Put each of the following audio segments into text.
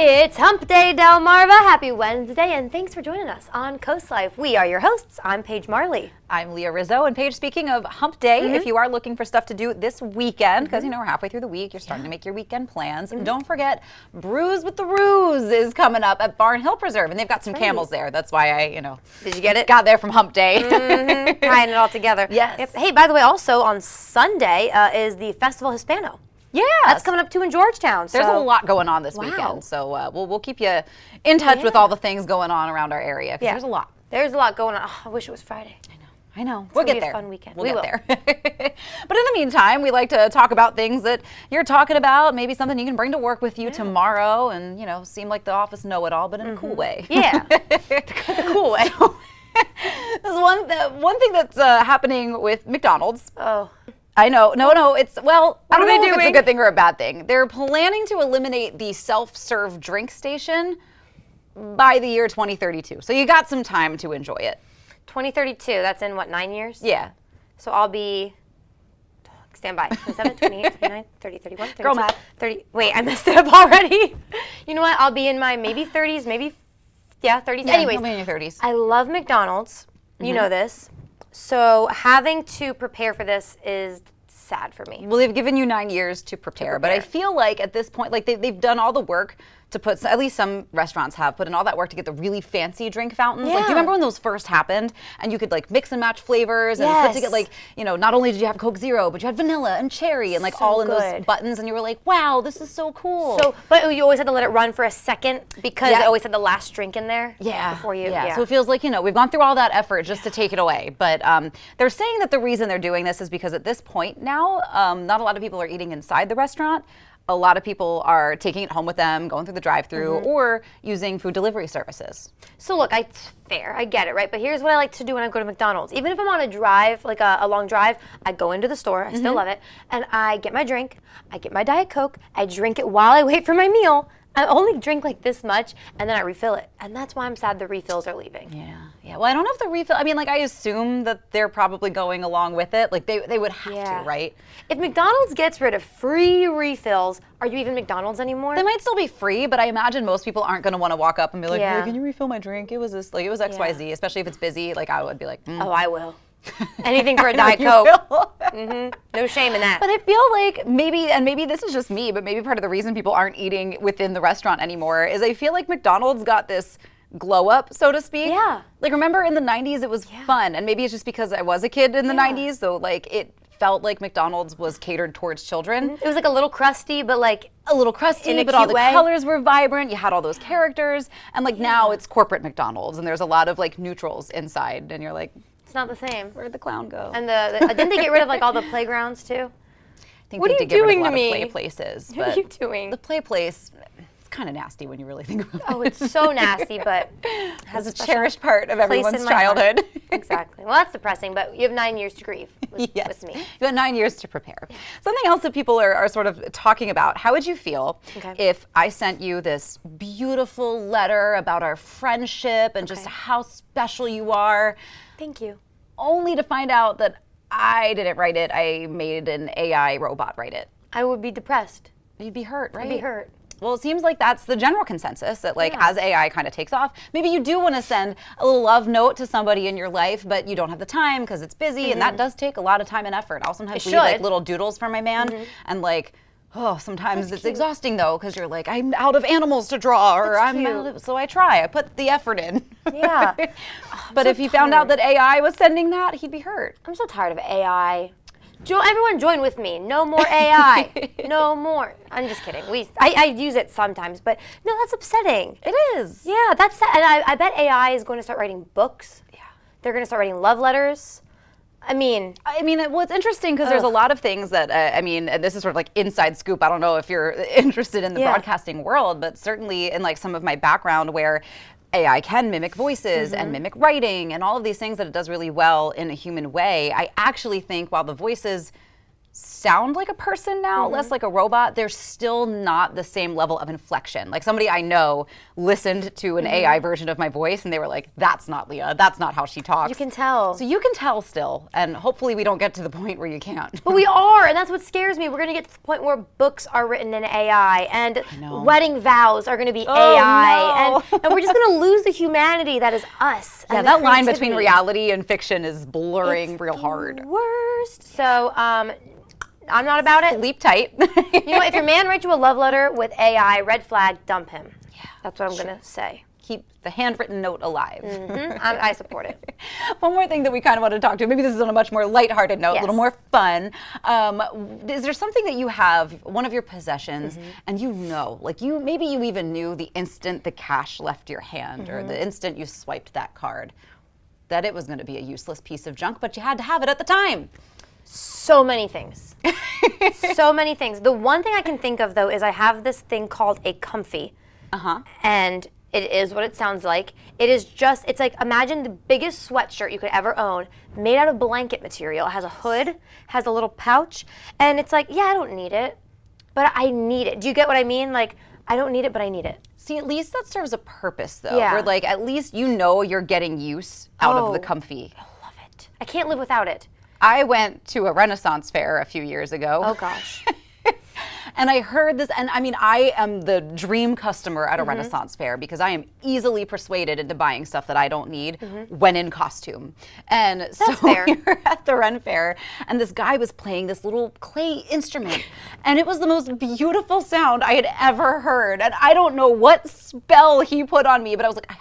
It's Hump Day, Delmarva. Happy Wednesday, and thanks for joining us on Coast Life. We are your hosts. I'm Paige Marley. I'm Leah Rizzo. And Paige, speaking of Hump Day, if you are looking for stuff to do this weekend, because you know we're halfway through the week, you're starting to make your weekend plans. Don't forget, Brews with the Ruse is coming up at Barn Hill Preserve, and they've got some camels there. That's why I, Did you get it? got there from Hump Day. Tying it all together. Yes. Yep. Hey, by the way, also on Sunday is the Festival Hispano. Yeah, that's coming up too in Georgetown. There's a lot going on this weekend, so we'll keep you in touch with all the things going on around our area. Because there's a lot. There's a lot going on. Oh, I wish it was Friday. I know. We'll get there. It's a fun weekend. We'll get there. But in the meantime, we like to talk about things that you're talking about, maybe something you can bring to work with you tomorrow, and seem like the office know-it-all, but in a cool way. Yeah, the cool way. So, there's one thing that's happening with McDonald's. Oh. I know. No. I don't know if it's a good thing or a bad thing. They're planning to eliminate the self-serve drink station by the year 2032. So you got some time to enjoy it. 2032, that's in what, 9 years? Yeah. So I'll be, stand by, 27, 28, 29, 30, 31, 32, Girl math. 30, wait, I messed it up already. You know what, I'll be in my maybe 30s, 30s. Yeah, Anyways, you'll be in your 30s. I love McDonald's, you know this. So having to prepare for this is sad for me. Well, they've given you 9 years to prepare, but I feel like at this point, like they've done all the work to put, at least some restaurants have put in all that work to get the really fancy drink fountains. Yeah. Like, do you remember when those first happened and you could like mix and match flavors and put together, like, not only did you have Coke Zero, but you had vanilla and cherry and like all in those buttons, and you were like, wow, this is so cool. So, but you always had to let it run for a second because they always had the last drink in there. Yeah. Before you. Yeah. So it feels like, we've gone through all that effort just to take it away. But they're saying that the reason they're doing this is because at this point now, not a lot of people are eating inside the restaurant. A lot of people are taking it home with them, going through the drive-thru, or using food delivery services. So look, it's fair, I get it, right? But here's what I like to do when I go to McDonald's. Even if I'm on a drive, like a long drive, I go into the store, I still love it, and I get my drink, I get my Diet Coke, I drink it while I wait for my meal. I only drink like this much, and then I refill it. And that's why I'm sad the refills are leaving. Yeah. Well, I don't know if the refill, I assume that they're probably going along with it. Like, they would have to, right? If McDonald's gets rid of free refills, are you even McDonald's anymore? They might still be free, but I imagine most people aren't going to want to walk up and be like, Yeah. hey, can you refill my drink? It was this, like, it was XYZ, especially if it's busy. Like, I would be like, Oh, I will. Anything for a Diet Coke. No shame in that. But I feel like maybe this is just me, but maybe part of the reason people aren't eating within the restaurant anymore is I feel like McDonald's got this glow up, so to speak. Yeah. Like, remember in the 90s it was fun, and maybe it's just because I was a kid in the 90s, so like it felt like McDonald's was catered towards children. It was like a little crusty, but like a little crusty, but all the colors were vibrant. You had all those characters, and like now it's corporate McDonald's, and there's a lot of like neutrals inside, and you're like, it's not the same. Where'd the clown go? And didn't they get rid of like all the playgrounds too? I think they did get rid of a lot of play places. What are you doing? The play place, it's kind of nasty when you really think about it. Oh, it's so nasty, but has a cherished part of everyone's childhood. Exactly. Well, that's depressing, but you have 9 years to grieve with me. You got 9 years to prepare. Something else that people are sort of talking about, how would you feel if I sent you this beautiful letter about our friendship and just how special you are? Thank you. Only to find out that I didn't write it. I made an AI robot write it. I would be depressed. You'd be hurt, right? I'd be hurt. Well, it seems like that's the general consensus, that like as AI kind of takes off, maybe you do want to send a little love note to somebody in your life, but you don't have the time because it's busy, and that does take a lot of time and effort. I'll sometimes leave like little doodles for my man, and like, sometimes it's exhausting though, because you're like, I'm out of animals to draw, or so I try. I put the effort in. Yeah. But if he found out that AI was sending that, he'd be hurt. I'm so tired of AI. Everyone join with me. No more AI. No more. I'm just kidding. I use it sometimes, but no, that's upsetting. It is. Yeah, that's sad. And I bet AI is going to start writing books. Yeah. They're going to start writing love letters. I mean, well, it's interesting because there's a lot of things that, this is sort of like inside scoop. I don't know if you're interested in the broadcasting world, but certainly in like some of my background where AI can mimic voices and mimic writing and all of these things that it does really well in a human way. I actually think while the voices sound like a person now, less like a robot, there's still not the same level of inflection. Like somebody I know listened to an AI version of my voice and they were like, that's not Leah, that's not how she talks. You can tell. So you can tell still, and hopefully we don't get to the point where you can't. But we are, and that's what scares me. We're gonna get to the point where books are written in AI, and wedding vows are gonna be AI, and we're just gonna lose the humanity that is us. Yeah, that line between reality and fiction is blurring real hard. Worst. So, I'm not about it. Sleep tight. You know, if your man writes you a love letter with AI, red flag, dump him. Yeah, that's what I'm gonna say. Keep the handwritten note alive. I support it. One more thing that we kind of want to talk to, maybe this is on a much more lighthearted note, a little more fun. Is there something that you have, one of your possessions, and you know, like maybe you even knew the instant the cash left your hand or the instant you swiped that card that it was going to be a useless piece of junk, but you had to have it at the time? So many things. So many things. The one thing I can think of, though, is I have this thing called a comfy. And it is what it sounds like. It is just, it's like, imagine the biggest sweatshirt you could ever own, made out of blanket material. It has a hood, has a little pouch, and it's like, yeah, I don't need it, but I need it. Do you get what I mean? Like, I don't need it, but I need it. See, at least that serves a purpose, though. Yeah. Where, like, at least you know you're getting use out of the comfy. I love it. I can't live without it. I went to a Renaissance fair a few years ago. Oh, gosh. And I heard this, and I mean, I am the dream customer at a Renaissance fair because I am easily persuaded into buying stuff that I don't need when in costume. And so we were at the Ren Fair, and this guy was playing this little clay instrument, and it was the most beautiful sound I had ever heard. And I don't know what spell he put on me, but I was like, I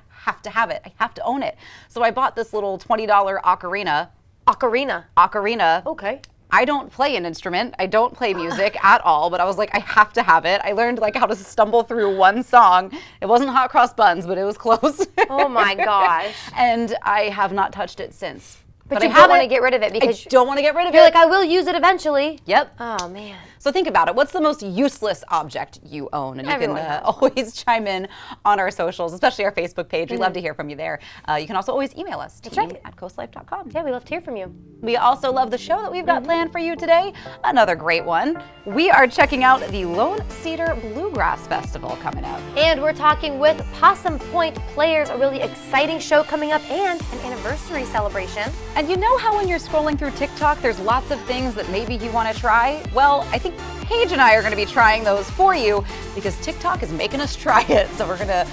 have to have it. I have to own it. So I bought this little $20 ocarina. Ocarina. Okay. I don't play an instrument. I don't play music at all, but I was like, I have to have it. I learned like how to stumble through one song. It wasn't Hot Cross Buns, but it was close. Oh my gosh. And I have not touched it since. But you don't want to get rid of it because I don't want to get rid of it. You're like, I will use it eventually. Yep. Oh man. So think about it. What's the most useless object you own? And you can always chime in on our socials, especially our Facebook page. We'd love to hear from you there. You can also always email us, team@coastlife.com. Yeah, we love to hear from you. We also love the show that we've got planned for you today. Another great one. We are checking out the Lone Cedar Bluegrass Festival coming up. And we're talking with Possum Point Players, a really exciting show coming up, and an anniversary celebration. And you know how when you're scrolling through TikTok, there's lots of things that maybe you want to try? Well, I think Paige and I are going to be trying those for you because TikTok is making us try it. So we're going to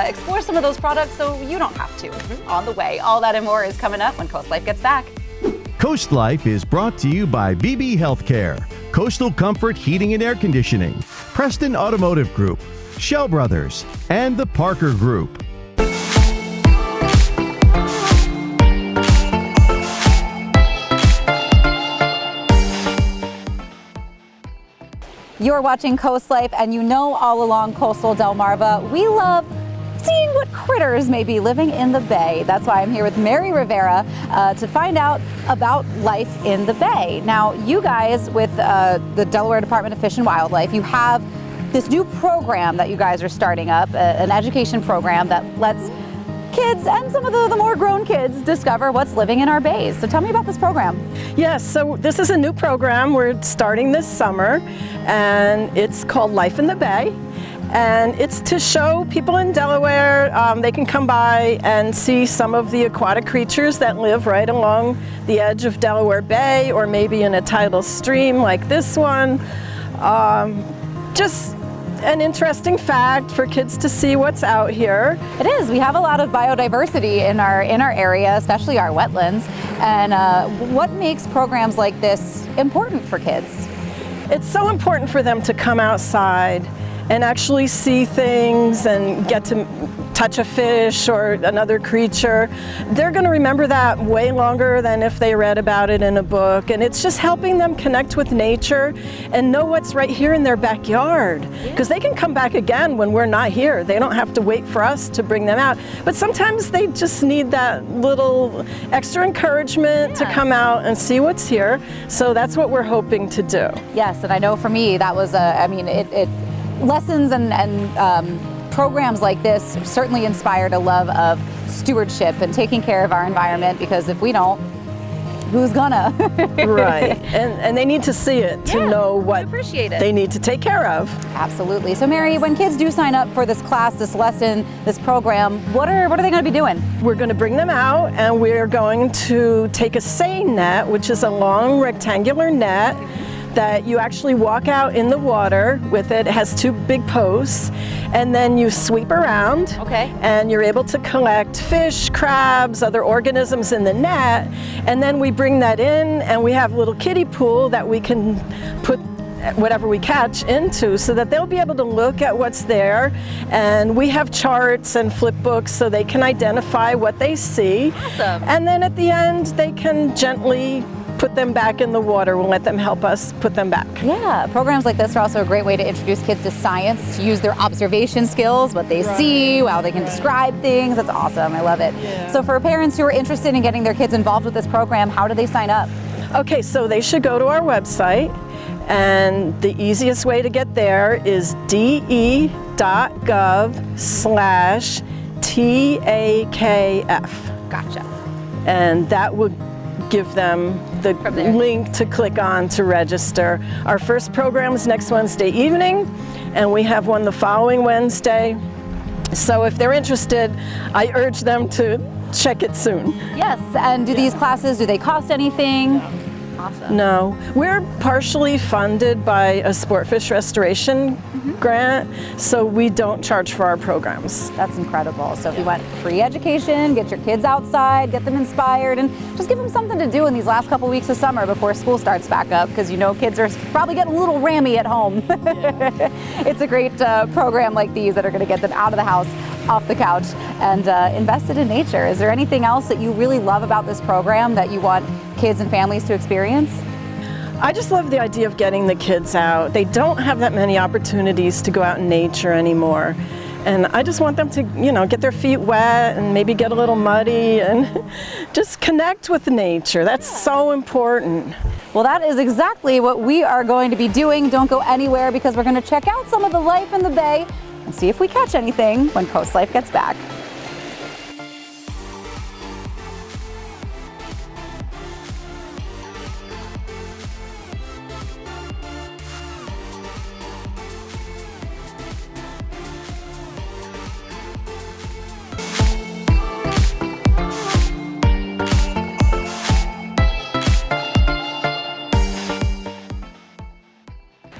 explore some of those products so you don't have to. On the way. All that and more is coming up when Coast Life gets back. Coast Life is brought to you by BB Healthcare, Coastal Comfort Heating and Air Conditioning, Preston Automotive Group, Shell Brothers, and the Parker Group. You're watching Coast Life, and you know all along coastal Delmarva, we love seeing what critters may be living in the bay. That's why I'm here with Mary Rivera to find out about life in the bay. Now, you guys with the Delaware Department of Fish and Wildlife, you have this new program that you guys are starting up, an education program that lets kids and some of the more grown kids discover what's living in our bays. So tell me about this program. Yes, so this is a new program we're starting this summer, and it's called Life in the Bay. And it's to show people in Delaware, they can come by and see some of the aquatic creatures that live right along the edge of Delaware Bay, or maybe in a tidal stream like this one. Just an interesting fact for kids to see what's out here. It is. We have a lot of biodiversity in our area, especially our wetlands. And what makes programs like this important for kids? It's so important for them to come outside and actually see things and get to touch a fish or another creature. They're going to remember that way longer than if they read about it in a book. And it's just helping them connect with nature and know what's right here in their backyard. Because they can come back again when we're not here. They don't have to wait for us to bring them out. But sometimes they just need that little extra encouragement to come out and see what's here. So that's what we're hoping to do. Yes, and I know for me that was lessons and programs like this certainly inspired a love of stewardship and taking care of our environment, because if we don't, who's gonna? Right, and they need to see it to know what appreciate it. they need to take care of. Absolutely. So Mary, when kids do sign up for this class, this lesson, this program, what are they going to be doing? We're going to bring them out and we're going to take a seine net, which is a long rectangular net that you actually walk out in the water with it. It has 2 big posts, and then you sweep around. Okay. And you're able to collect fish, crabs, other organisms in the net, and then we bring that in and we have a little kiddie pool that we can put whatever we catch into so that they'll be able to look at what's there, and we have charts and flip books so they can identify what they see. Awesome. And then at the end they can gently put them back in the water. We'll let them help us put them back. Yeah, programs like this are also a great way to introduce kids to science, to use their observation skills, what they see, how they can describe things. That's awesome. I love it. Yeah. So for parents who are interested in getting their kids involved with this program, how do they sign up? Okay, so they should go to our website, and the easiest way to get there is de.gov/TAKF. Gotcha. And that will give them the link to click on to register. Our first program is next Wednesday evening, and we have one the following Wednesday. So if they're interested, I urge them to check it soon. Yes, and do these classes, do they cost anything? Awesome. No, we're partially funded by a Sportfish Restoration grant, so we don't charge for our programs. That's incredible. So if you want free education, get your kids outside, get them inspired, and just give them something to do in these last couple weeks of summer before school starts back up, because you know kids are probably getting a little rammy at home. It's a great program like these that are going to get them out of the house, off the couch, and invested in nature. Is there anything else that you really love about this program that you want kids and families to experience? I just love the idea of getting the kids out. They don't have that many opportunities to go out in nature anymore. And I just want them to, you know, get their feet wet and maybe get a little muddy and just connect with nature. That's so important. Well, that is exactly what we are going to be doing. Don't go anywhere, because we're going to check out some of the life in the bay and see if we catch anything when Coast Life gets back.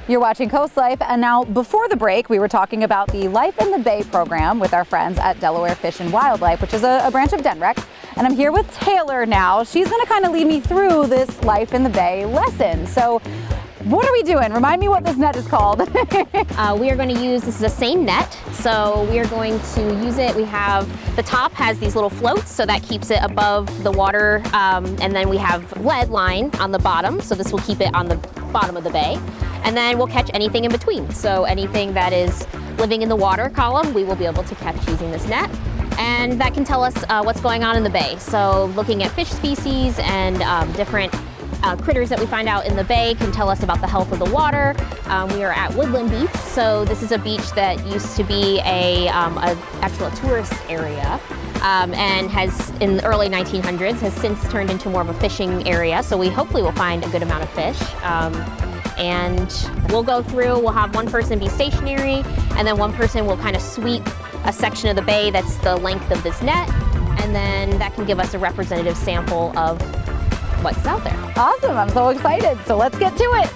You're watching Coast Life, and now before the break, we were talking about the Life in the Bay program with our friends at Delaware Fish and Wildlife, which is a branch of DNREC. And I'm here with Taylor now. She's going to kind of lead me through this Life in the Bay lesson. So what are we doing? Remind me what this net is called. We are going to use, this is a seine net, so we are going to use it. We have, the top has these little floats, so that keeps it above the water, and then we have lead line on the bottom, so this will keep it on the bottom of the bay. And then we'll catch anything in between. So anything that is living in the water column, we will be able to catch using this net. And that can tell us what's going on in the bay. So looking at fish species and different critters that we find out in the bay can tell us about the health of the water. We are at Woodland Beach, so this is a beach that used to be a actual tourist area, and has, in the early 1900s, has since turned into more of a fishing area. So we hopefully will find a good amount of fish. And we'll go through, we'll have one person be stationary, and then one person will kind of sweep a section of the bay that's the length of this net, and then that can give us a representative sample of what's out there. Awesome, I'm so excited. So let's get to it.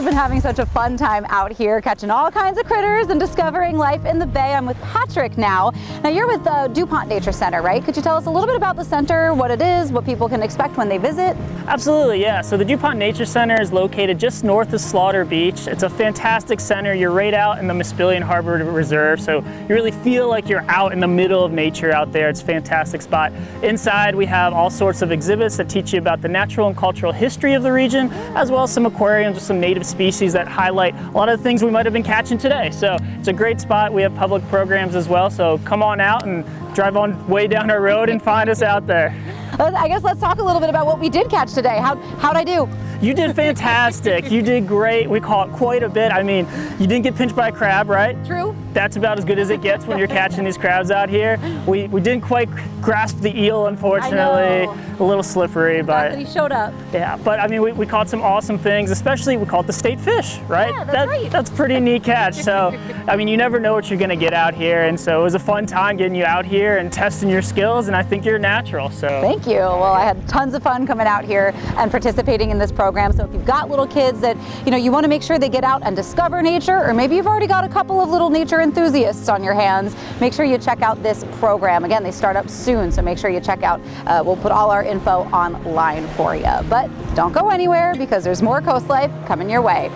have been having such a fun time out here, catching all kinds of critters and discovering life in the bay. I'm with Patrick now. Now you're with the DuPont Nature Center, right? Could you tell us a little bit about the center, what it is, what people can expect when they visit? Absolutely, yeah. So the DuPont Nature Center is located just north of Slaughter Beach. It's a fantastic center. You're right out in the Mespilian Harbor Reserve, so you really feel like you're out in the middle of nature out there. It's a fantastic spot. Inside we have all sorts of exhibits that teach you about the natural and cultural history of the region, as well as some aquariums with some native species that highlight a lot of the things we might have been catching today. So it's a great spot. We have public programs as well, so come on out and drive on way down our road and find us out there. I guess let's talk a little bit about what we did catch today. How'd I do? You did fantastic. You did great. We caught quite a bit. I mean, you didn't get pinched by a crab, right? True. That's about as good as it gets when you're catching these crabs out here. We didn't quite grasp the eel, unfortunately. A little slippery, but he showed up. yeah. But I mean, we caught some awesome things. Especially we caught the state fish, right? Yeah, that's right. That's a pretty neat catch. So I mean, you never know what you're gonna get out here, and so it was a fun time getting you out here and testing your skills. And I think you're natural. So Thank you. Well, I had tons of fun coming out here and participating in this program. So if you've got little kids that, you want to make sure they get out and discover nature, or maybe you've already got a couple of little nature enthusiasts on your hands, make sure you check out this program. Again, they start up soon, so make sure you check out. We'll put all our info online for you. But don't go anywhere because there's more Coast Life coming your way.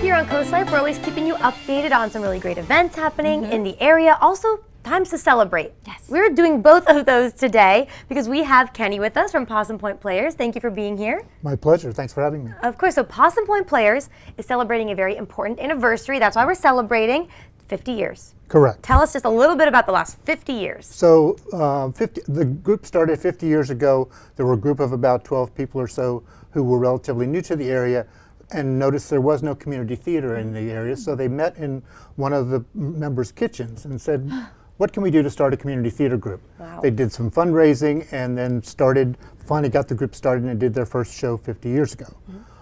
Here on Coast Life, we're always keeping you updated on some really great events happening in the area. Also, times to celebrate. Yes. We're doing both of those today because we have Kenny with us from Possum Point Players. Thank you for being here. My pleasure. Thanks for having me. Of course, so Possum Point Players is celebrating a very important anniversary. That's why we're celebrating 50 years. Correct. Tell us just a little bit about the last 50 years. So the group started 50 years ago. There were a group of about 12 people or so who were relatively new to the area and noticed there was no community theater in the area. So they met in one of the members' kitchens and said, what can we do to start a community theater group? Wow. They did some fundraising and then finally got the group started and did their first show 50 years ago.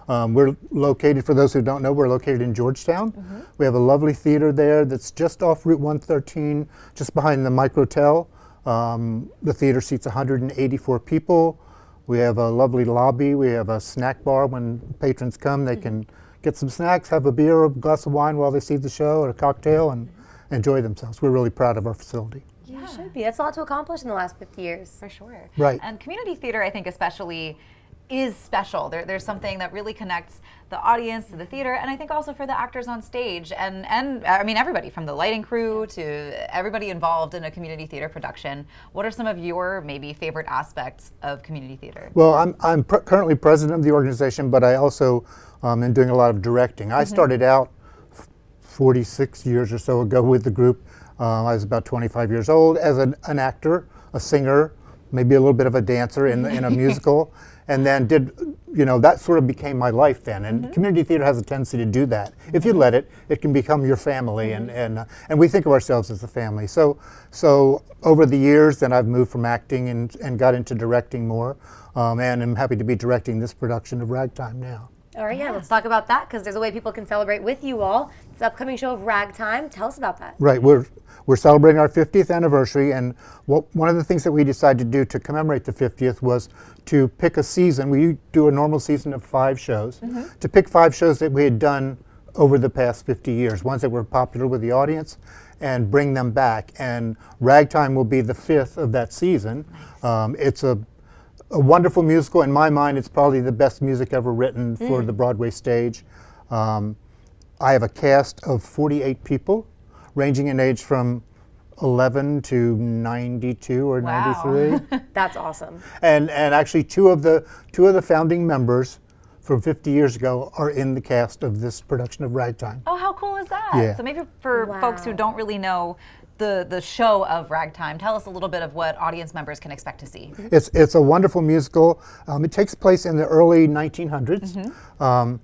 We're located, for those who don't know, we're located in Georgetown. We have a lovely theater there that's just off Route 113, just behind the Microtel. The theater seats 184 people. We have a lovely lobby. We have a snack bar. When patrons come, they can get some snacks, have a beer or a glass of wine while they see the show, or a cocktail, and enjoy themselves. We're really proud of our facility. You should be. That's a lot to accomplish in the last 50 years. For sure. Right. And community theater, I think especially, is special. There's something that really connects the audience to the theater, and I think also for the actors on stage, and I mean everybody from the lighting crew to everybody involved in a community theater production. What are some of your maybe favorite aspects of community theater? Well, I'm currently president of the organization, but I also am doing a lot of directing. I started out 46 years or so ago with the group. I was about 25 years old as an actor, a singer, maybe a little bit of a dancer in a musical, and then that sort of became my life then. And community theater has a tendency to do that. If you let it, it can become your family, and we think of ourselves as a family. So over the years, then I've moved from acting and got into directing more, and I'm happy to be directing this production of Ragtime now. All right, yeah, let's talk about that because there's a way people can celebrate with you all. It's the upcoming show of Ragtime. Tell us about that. Right, we're celebrating our 50th anniversary, and one of the things that we decided to do to commemorate the 50th was to pick a season. We do a normal season of 5 shows, to pick 5 shows that we had done over the past 50 years, ones that were popular with the audience, and bring them back. And Ragtime will be the 5th of that season. It's a wonderful musical. In my mind, it's probably the best music ever written for the Broadway stage. I have a cast of 48 people, ranging in age from 11 to 92 or 93. That's awesome. And actually two of the founding members from 50 years ago are in the cast of this production of Ragtime. Oh, how cool is that? Yeah. So maybe for folks who don't really know the show of Ragtime, tell us a little bit of what audience members can expect to see. It's a wonderful musical. It takes place in the early 1900s.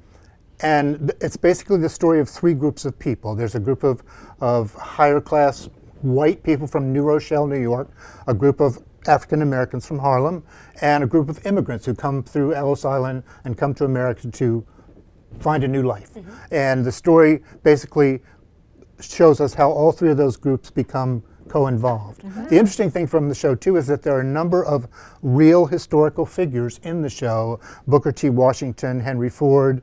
And it's basically the story of 3 groups of people. There's a group of higher class white people from New Rochelle, New York, a group of African Americans from Harlem and a group of immigrants who come through Ellis Island and come to America to find a new life. And the story basically shows us how all three of those groups become co-involved. The interesting thing from the show too is that there are a number of real historical figures in the show. Booker T. Washington, Henry Ford,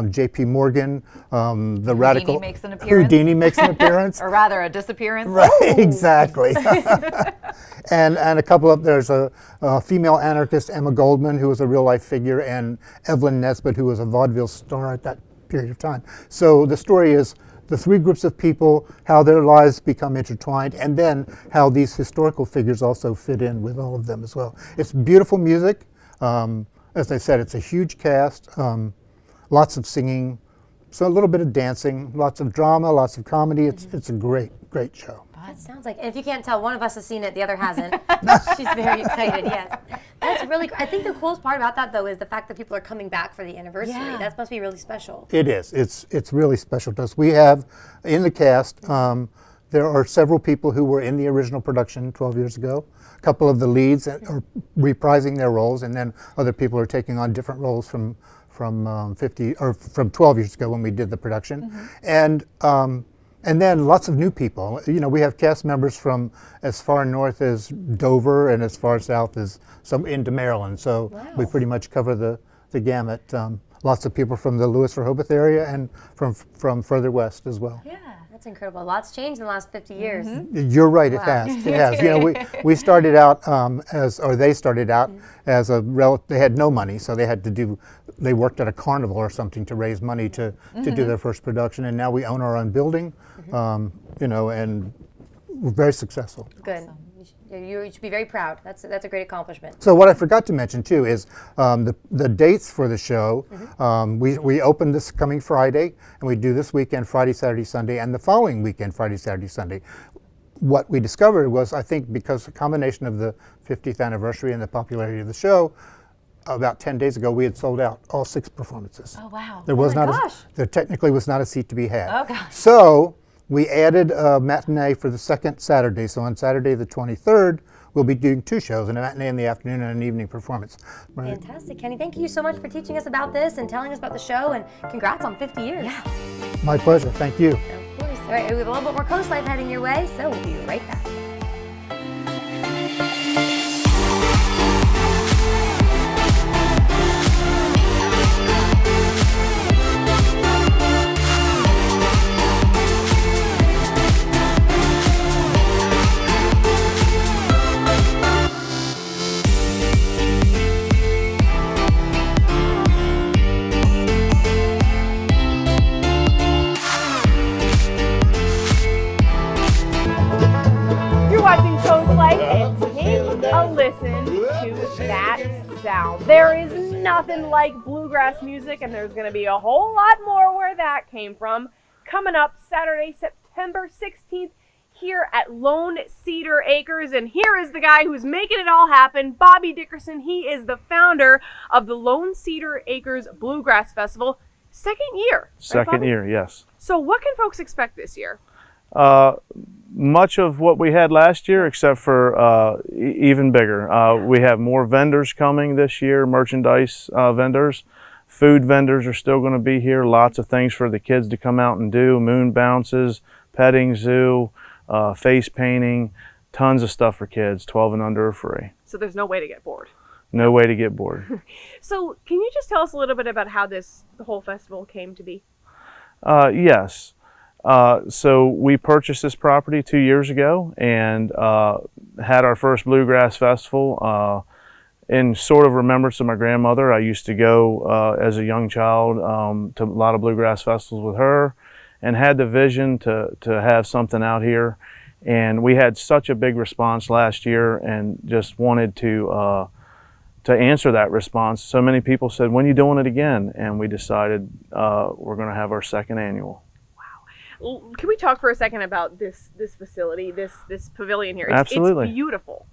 J.P. Morgan, the radical makes an appearance. Houdini makes an appearance. Or rather, a disappearance. Right, exactly. and a couple of, there's a female anarchist, Emma Goldman, who was a real life figure, and Evelyn Nesbitt, who was a vaudeville star at that period of time. So the story is the three groups of people, how their lives become intertwined, and then how these historical figures also fit in with all of them as well. It's beautiful music. As I said, it's a huge cast, lots of singing, so a little bit of dancing, lots of drama, lots of comedy. It's a great show. That sounds like, and if you can't tell, one of us has seen it, the other hasn't. She's very excited, yes. That's really, I think the coolest part about that, though, is the fact that people are coming back for the anniversary. Yeah. That must be really special. It is. It's really special to us. We have, in the cast, there are several people who were in the original production 12 years ago. A couple of the leads are reprising their roles, and then other people are taking on different roles from 12 years ago when we did the production. And then lots of new people. You know, we have cast members from as far north as Dover and as far south as some into Maryland. So we pretty much cover the gamut. Lots of people from the Lewis Rehoboth area and from further west as well. Yeah, that's incredible. Lots changed in the last 50 years. You're right, it has. It has. You know, we started out they started out as they had no money, so they worked at a carnival or something to raise money to do their first production, and now we own our own building, you know, and we're very successful. Good. You should be very proud. That's a great accomplishment. So what I forgot to mention too is the dates for the show. We open this coming Friday, and we do this weekend, Friday, Saturday, Sunday, and the following weekend, Friday, Saturday, Sunday. What we discovered was, I think, because a combination of the 50th anniversary and the popularity of the show, about 10 days ago, we had sold out all 6 performances. Oh, wow. There technically was not a seat to be had. Oh, gosh. So we added a matinee for the second Saturday. So on Saturday the 23rd, we'll be doing 2 shows, a matinee in the afternoon and an evening performance. Right. Fantastic, Kenny. Thank you so much for teaching us about this and telling us about the show, and congrats on 50 years. Yeah. My pleasure. Thank you. Of course. All right, we have a little bit more Coast Life heading your way, so we'll be right back. Listen to that sound. There is nothing like bluegrass music, and there's going to be a whole lot more where that came from coming up Saturday, September 16th here at Lone Cedar Acres. And here is the guy who's making it all happen, Bobby Dickerson. He is the founder of the Lone Cedar Acres Bluegrass Festival. Second year. Second year, yes. So what can folks expect this year? Much of what we had last year, except for even bigger. We have more vendors coming this year, merchandise vendors. Food vendors are still going to be here. Lots of things for the kids to come out and do. Moon bounces, petting zoo, face painting, tons of stuff for kids. 12 and under are free. So there's no way to get bored. No way to get bored. So can you just tell us a little bit about how the whole festival came to be? Yes. So we purchased this property 2 years ago and had our first Bluegrass Festival in sort of remembrance of my grandmother. I used to go as a young child to a lot of Bluegrass Festivals with her, and had the vision to have something out here. And we had such a big response last year, and just wanted to answer that response. So many people said, "When are you doing it again?" And we decided we're going to have our second annual. Can we talk for a second about this facility, this pavilion here? Absolutely. It's beautiful.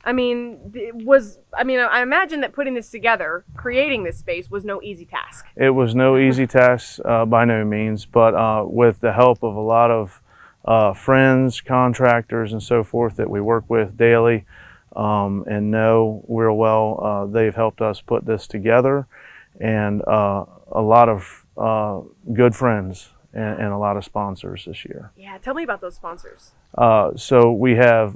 I mean, I imagine that putting this together, creating this space, was no easy task. It was no easy task by no means, but with the help of a lot of friends, contractors, and so forth that we work with daily, and know real well. They've helped us put this together, and a lot of good friends and a lot of sponsors this year. Yeah, tell me about those sponsors. So we have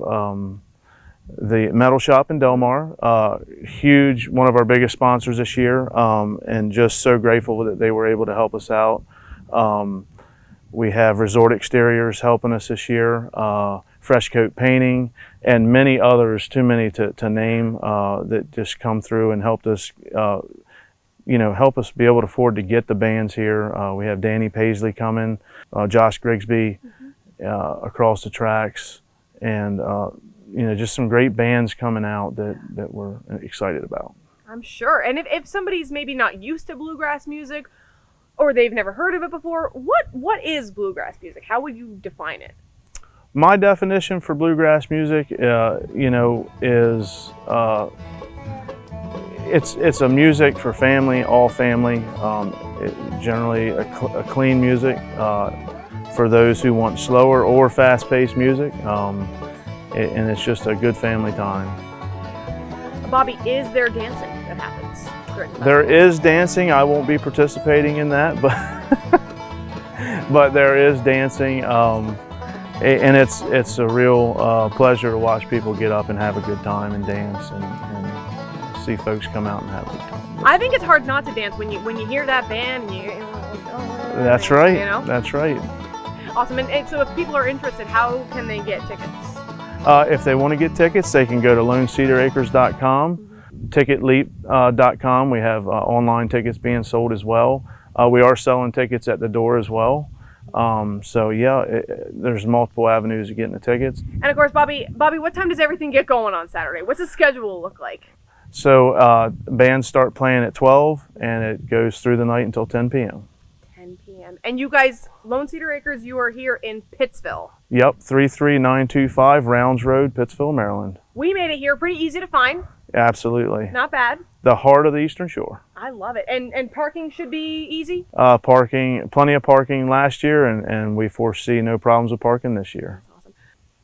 the Metal Shop in Delmar, huge, one of our biggest sponsors this year, and just so grateful that they were able to help us out. We have Resort Exteriors helping us this year, Fresh Coat Painting, and many others, too many to name, that just come through and helped us, help us be able to afford to get the bands here. We have Danny Paisley coming, Josh Grigsby across the tracks, and just some great bands coming out that we're excited about. I'm sure. And if somebody's maybe not used to bluegrass music, or they've never heard of it before, what is bluegrass music? How would you define it? My definition for bluegrass music, is it's a music for family, all family. Generally a clean music for those who want slower or fast-paced music, and it's just a good family time. Bobby, is there dancing that happens during the festival? There is dancing. I won't be participating in that, but there is dancing, and it's a real pleasure to watch people get up and have a good time and dance, and see folks come out and have a good time. I think it's hard not to dance when you hear that band. That's right. That's right. Awesome. And so if people are interested, how can they get tickets? If they want to get tickets, they can go to LoneCedarAcres.com, TicketLeap.com. We have online tickets being sold as well. We are selling tickets at the door as well. There's multiple avenues of getting the tickets. And of course, Bobby, what time does everything get going on Saturday? What's the schedule look like? So bands start playing at 12, and it goes through the night until 10 p.m. 10 p.m. And you guys, Lone Cedar Acres, you are here in Pittsville. Yep, 33925 Rounds Road, Pittsville, Maryland. We made it here, pretty easy to find. Absolutely. Not bad. The heart of the Eastern Shore. I love it. And parking should be easy? Parking, plenty of parking last year, and we foresee no problems with parking this year. That's awesome.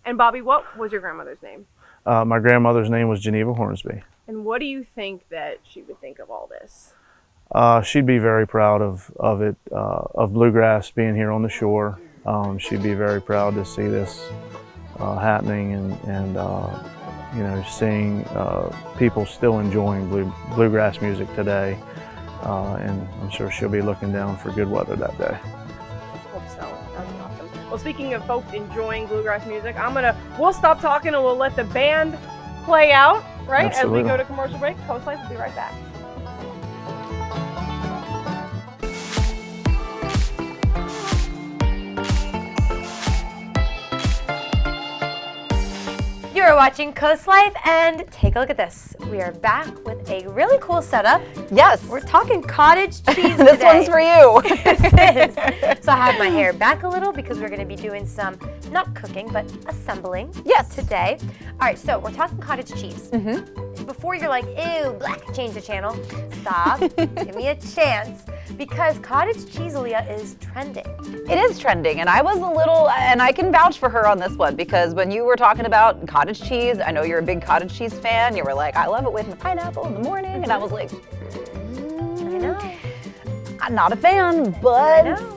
And Bobby, what was your grandmother's name? My grandmother's name was Geneva Hornsby. And what do you think that she would think of all this? She'd be very proud of it, of bluegrass being here on the shore. She'd be very proud to see this happening, and seeing people still enjoying bluegrass music today. And I'm sure she'll be looking down for good weather that day. Hope so. That'd be awesome. Well, speaking of folks enjoying bluegrass music, we'll stop talking and we'll let the band play out, right? Absolutely. As we go to commercial break. COASTLIFE will be right back. You are watching COASTLIFE, and take a look at this. We are back with a really cool setup. Yes. We're talking cottage cheese This today. one's for you. This is. So I have my hair back a little because we're going to be doing some, not cooking, but assembling today. All right, so we're talking cottage cheese. Before you're like, ew, black, change the channel. Stop. Give me a chance. Because cottage cheese, Leah, is trending. It is trending, and I was a little, and I can vouch for her on this one, because when you were talking about cottage cheese, I know you're a big cottage cheese fan, you were like, I love it with the pineapple in the morning, and I was like, I know. I'm not a fan, but I know.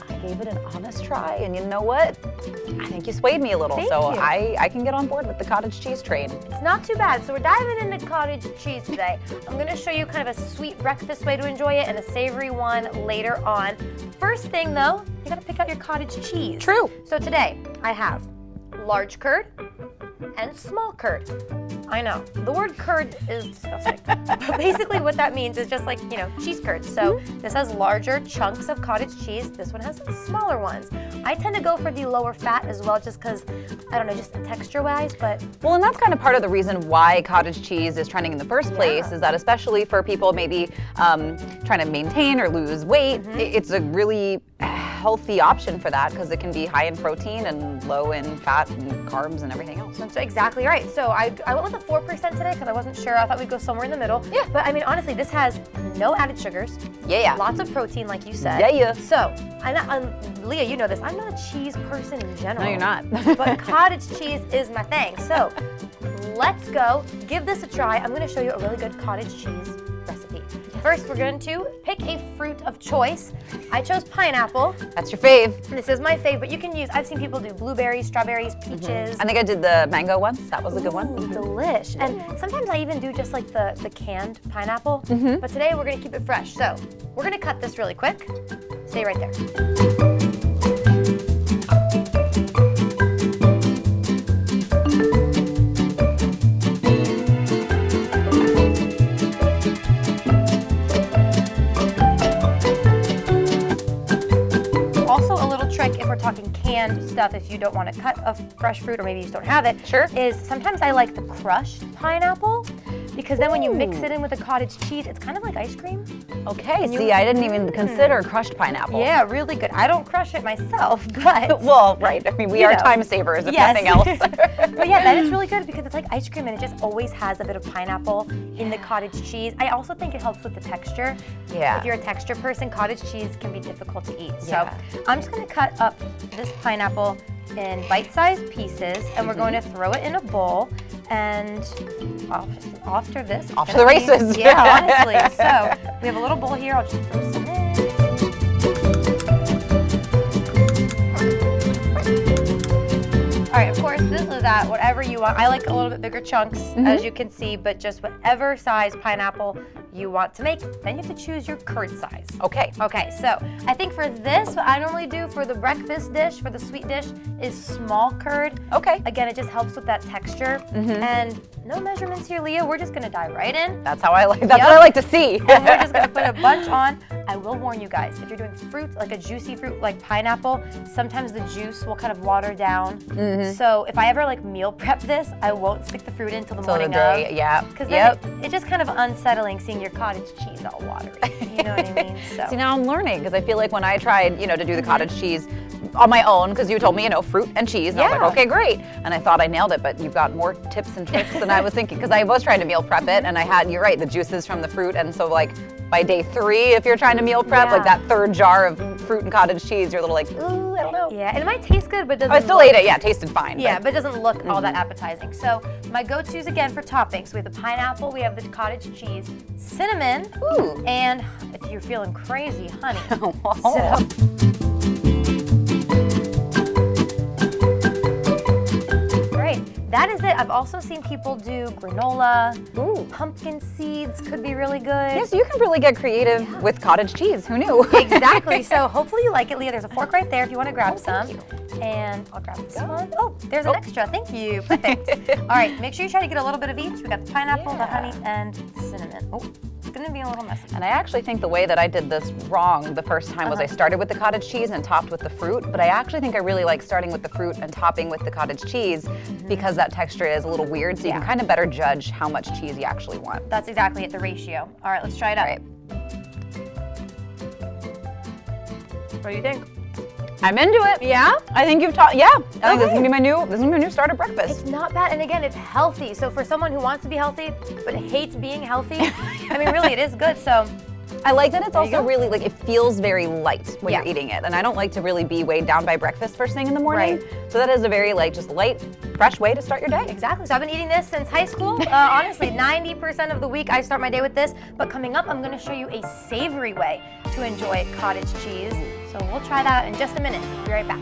I gave it an honest try, and you know what? I think you swayed me a little, Thank so you. I can get on board with the cottage cheese train. It's not too bad. So we're diving into cottage cheese today. I'm going to show you kind of a sweet breakfast way to enjoy it and a savory one later on. First thing though, you got to pick out your cottage cheese. True. So today I have large curd and small curd. I know, the word curd is disgusting. But basically what that means is just like, cheese curds. So this has larger chunks of cottage cheese. This one has smaller ones. I tend to go for the lower fat as well, just because, I don't know, just texture-wise, but... Well, and that's kind of part of the reason why cottage cheese is trending in the first place, is that especially for people maybe trying to maintain or lose weight, it's a really healthy option for that, because it can be high in protein and low in fat and carbs and everything else. That's exactly right. So I went with a 4% today because I wasn't sure. I thought we'd go somewhere in the middle. Yeah. But I mean, honestly, this has no added sugars. Yeah. Lots of protein, like you said. Yeah. So, Leah, you know this. I'm not a cheese person in general. No, you're not. But cottage cheese is my thing. So let's go. Give this a try. I'm gonna show you a really good cottage cheese recipe. First, we're going to pick a fruit of choice. I chose pineapple. That's your fave. This is my fave, but you can use, I've seen people do blueberries, strawberries, peaches. I think I did the mango once. That was a good one. Delish. And sometimes I even do just like the canned pineapple, but today we're gonna keep it fresh. So we're gonna cut this really quick. Stay right there. If we're talking canned stuff, if you don't want to cut a fresh fruit or maybe you just don't have it, is sometimes I like the crushed pineapple because then when you mix it in with the cottage cheese, it's kind of like ice cream. Okay, see, I didn't even consider crushed pineapple. Yeah, really good. I don't crush it myself, but... Well, right, I mean, we are time savers, if nothing else. But yeah, that is really good because it's like ice cream and it just always has a bit of pineapple in the cottage cheese. I also think it helps with the texture. Yeah. If you're a texture person, cottage chease can be difficult to eat. So I'm just gonna cut up this pineapple in bite-sized pieces and we're going to throw it in a bowl and off to this. Off to the races. Yeah, honestly. So we have a little bowl here. I'll just throw some in. All right, of course, this is that, whatever you want. I like a little bit bigger chunks, as you can see, but just whatever size pineapple you want to make. Then you have to choose your curd size. Okay. Okay, so I think for this, what I normally do for the breakfast dish, for the sweet dish, is small curd. Okay. Again, it just helps with that texture. And no measurements here, Leah. We're just gonna dive right in. That's how I like. That's what I like to see. And we're just gonna put a bunch on. I will warn you guys, if you're doing fruit, like a juicy fruit like pineapple, sometimes the juice will kind of water down. So if I ever like meal prep this, I won't stick the fruit in until the morning of. Yeah. Because then it's just kind of unsettling seeing your cottage cheese all watery. You know what I mean? So. See, now I'm learning because I feel like when I tried, to do the cottage cheese on my own, because you told me, fruit and cheese, and I was like, okay, great. And I thought I nailed it, but you've got more tips and tricks than I was thinking, because I was trying to meal prep it, and I had, you're right, the juices from the fruit, and so like by day 3, if you're trying to meal prep, like that 3rd jar of fruit and cottage cheese, you're a little like, ooh, I don't know. Yeah, and it might taste good, but it doesn't. I still ate it, yeah, it tasted fine. Yeah, but it doesn't look all that appetizing. So my go-tos again for toppings, we have the pineapple, we have the cottage cheese, cinnamon, and if you're feeling crazy, honey. That is it. I've also seen people do granola. Pumpkin seeds could be really good. Yes, you can really get creative with cottage cheese. Who knew? Exactly. So hopefully you like it, Leah. There's a fork right there if you want to grab some. And I'll grab this one. Oh, there's an extra. Thank you. Perfect. All right, make sure you try to get a little bit of each. We got the pineapple, the honey, and the cinnamon. Oh, it's gonna be a little messy. And I actually think the way that I did this wrong the first time was I started with the cottage cheese and topped with the fruit, but I actually think I really like starting with the fruit and topping with the cottage cheese because that texture is a little weird, so you can kind of better judge how much cheese you actually want. That's exactly it, the ratio. All right, let's try it out. All right. What do you think? I'm into it. Yeah? I think you've taught, I think this is gonna be my new starter breakfast. It's not bad, and again, it's healthy. So for someone who wants to be healthy, but hates being healthy, I mean, really, it is good, so. I like that it's also really, like, it feels very light when you're eating it. And I don't like to really be weighed down by breakfast first thing in the morning. So that is a very, like, just light, fresh way to start your day. Exactly. So I've been eating this since high school. Honestly, 90% of the week I start my day with this. But coming up, I'm going to show you a savory way to enjoy cottage cheese. So we'll try that in just a minute. Be right back.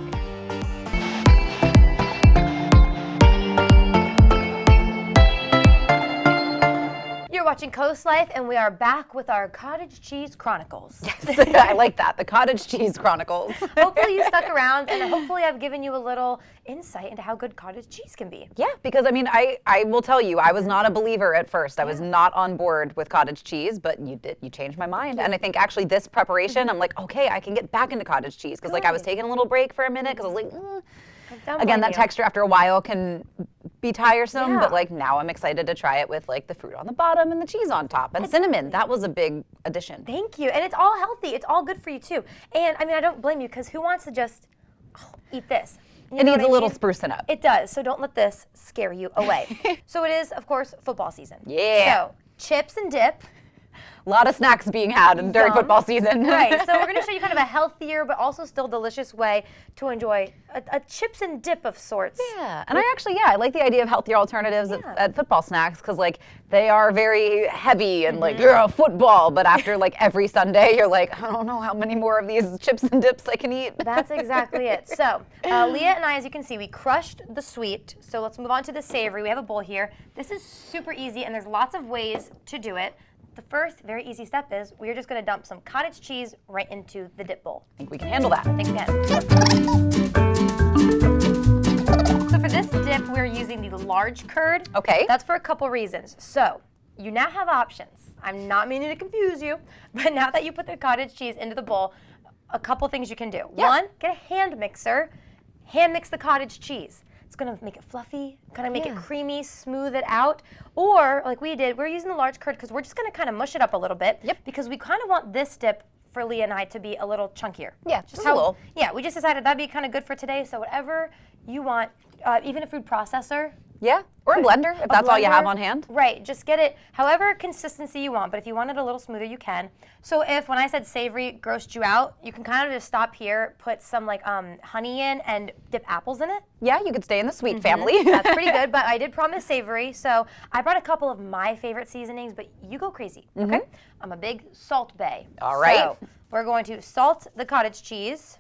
You're watching Coast Life, and we are back with our Cottage Cheese Chronicles. Yes, I like that, the Cottage Cheese Chronicles. Hopefully you stuck around, and hopefully I've given you a little insight into how good cottage cheese can be. Yeah, because I mean, I will tell you, I was not a believer at first. I was not on board with cottage cheese, but you changed my mind. And I think actually this preparation, I'm like, okay, I can get back into cottage cheese, because like I was taking a little break for a minute, because I was like, again, that texture after a while can be tiresome, but like now I'm excited to try it with like the fruit on the bottom and the cheese on top and cinnamon. That was a big addition. Thank you. And it's all healthy. It's all good for you too. And I mean, I don't blame you, because who wants to just eat this? It needs a little sprucing up. It does. So don't let this scare you away. So it is, of course, football season. Yeah. So chips and dip. A lot of snacks being had during Yum. football season. Right, so we're going to show you kind of a healthier but also still delicious way to enjoy a chips and dip of sorts. Yeah, and I like the idea of healthier alternatives at football snacks because like they are very heavy and like you're a football, but after like every Sunday you're like, I don't know how many more of these chips and dips I can eat. That's exactly it. So Leah and I, as you can see, we crushed the sweet. So let's move on to the savory. We have a bowl here. This is super easy and there's lots of ways to do it. The first very easy step is we're just going to dump some cottage cheese right into the dip bowl. I think we can handle that. I think we can. So for this dip, we're using the large curd. Okay. That's for a couple reasons. So you now have options. I'm not meaning to confuse you, but now that you put the cottage cheese into the bowl, a couple things you can do. Yeah. One, get a hand mixer, hand mix the cottage cheese. It's gonna make it fluffy, kind of make it creamy, smooth it out. Or, like we did, we're using the large curd because we're just gonna kind of mush it up a little bit. Yep. Because we kind of want this dip for Leah and I to be a little chunkier. Yeah, just a little. Yeah, we just decided that'd be kind of good for today. So whatever you want, even a food processor. Yeah, or a blender if that's all you have on hand. Right, just get it however consistency you want, but if you want it a little smoother, you can. So if, when I said savory grossed you out, you can kind of just stop here, put some like honey in and dip apples in it. Yeah, you could stay in the sweet family. That's pretty good, but I did promise savory, so I brought a couple of my favorite seasonings, but you go crazy, okay? I'm a big salt bae. All right. So we're going to salt the cottage cheese.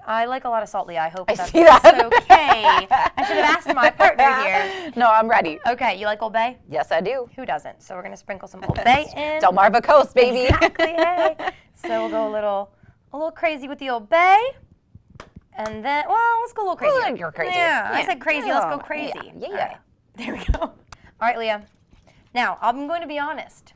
I like a lot of salt, Leah. I hope I that's see that. okay. I should have asked my partner here. No, I'm ready. Okay, you like Old Bay? Yes, I do. Who doesn't? So we're gonna sprinkle some Old Bay in. Delmarva Coast, baby. Exactly. Hey. So we'll go a little crazy with the Old Bay, and then let's go a little crazy. Well, you're crazy. Yeah, I said crazy. Let's go crazy. Yeah. All right. There we go. All right, Leah. Now I'm going to be honest.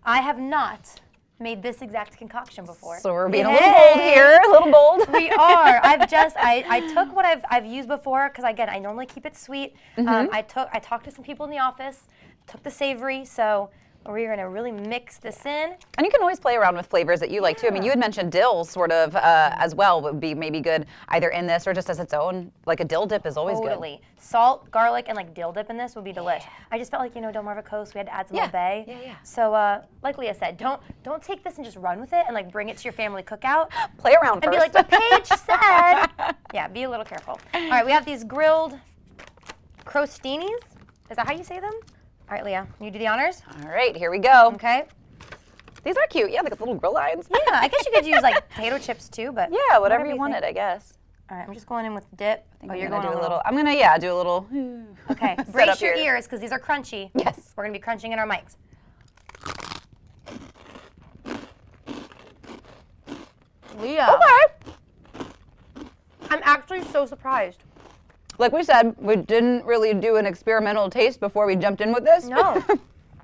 I have not made this exact concoction before. So we're being a little bold here, a little bold. We are. I took what I've used before because again I normally keep it sweet. I talked to some people in the office, took the savory, so we're gonna really mix this in. And you can always play around with flavors that you like too. I mean, you had mentioned dill sort of as well would be maybe good either in this or just as its own. Like a dill dip is always Totally. Salt, garlic, and like dill dip in this would be delish. I just felt like Delmarva Coast, we had to add some Old Bay. Yeah. So like Leah said, don't take this and just run with it and like bring it to your family cookout. Play around And first. be like, the page said. Yeah, be a little careful. All right, we have these grilled crostinis. Is that how you say them? All right, Leah, you do the honors? All right, here we go. Okay. These are cute. Yeah, like little grill lines. Yeah, I guess you could use like potato chips too, but Yeah, whatever you think. wanted, I guess. All right, I'm just going in with the dip. Oh, you're going do a a little. I'm gonna do a little. Okay, Set brace up your here. ears because these are crunchy. Yes. We're gonna be crunching in our mics. Leah. Okay. I'm actually so surprised. Like we said, we didn't really do an experimental taste before we jumped in with this. No,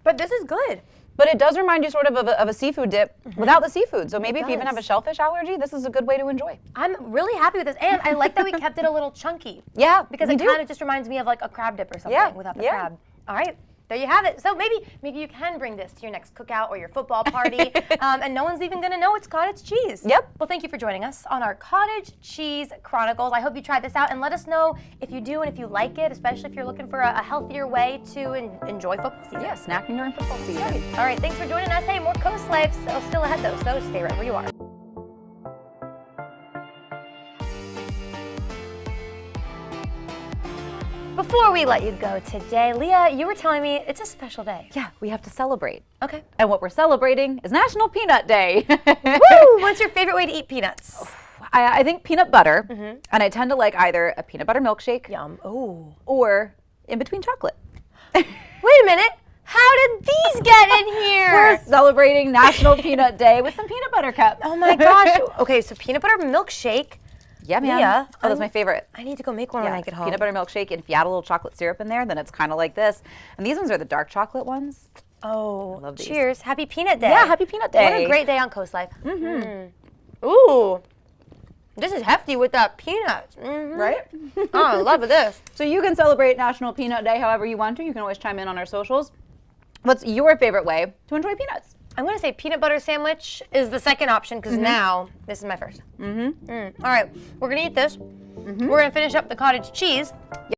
but this is good. But it does remind you sort of a seafood dip without the seafood. So maybe if you even does. have a shellfish allergy, this is a good way to enjoy. I'm really happy with this, and I like that we kept it a little chunky. Yeah, Because we it do. kind of just reminds me of like a crab dip or something Yeah, without the yeah. crab. All right, there you have it. So maybe you can bring this to your next cookout or your football party, and no one's even gonna know it's cottage cheese. Yep. Well, thank you for joining us on our Cottage Cheese Chronicles. I hope you tried this out and let us know if you do and if you like it, especially if you're looking for a healthier way to enjoy football season. Yeah, snacking during football season. All right, thanks for joining us. Hey, more Coast Life still ahead though, so stay right where you are. Before we let you go today, Leah, you were telling me it's a special day. Yeah, we have to celebrate. Okay. And what we're celebrating is National Peanut Day. Woo! What's your favorite way to eat peanuts? I think peanut butter, and I tend to like either a peanut butter milkshake Yum. Ooh. or in between chocolate. Wait a minute. How did these get in here? We're celebrating National Peanut Day with some peanut butter cups. Oh my gosh. Okay, so peanut butter milkshake. Yeah, man. Leah, Oh, that's my favorite. I need to go make one when I get home. Peanut butter milkshake, and if you add a little chocolate syrup in there, then it's kind of like this. And these ones are the dark chocolate ones. Oh, love these. cheers. Happy Peanut Day. Yeah, happy Peanut Day. What a great day on Coast Life. Ooh. This is hefty with that peanuts. Right? Oh, I love this. So you can celebrate National Peanut Day however you want to. You can always chime in on our socials. What's your favorite way to enjoy peanuts? I'm going to say peanut butter sandwich is the second option because now this is my first. All right, we're going to eat this. We're going to finish up the cottage cheese.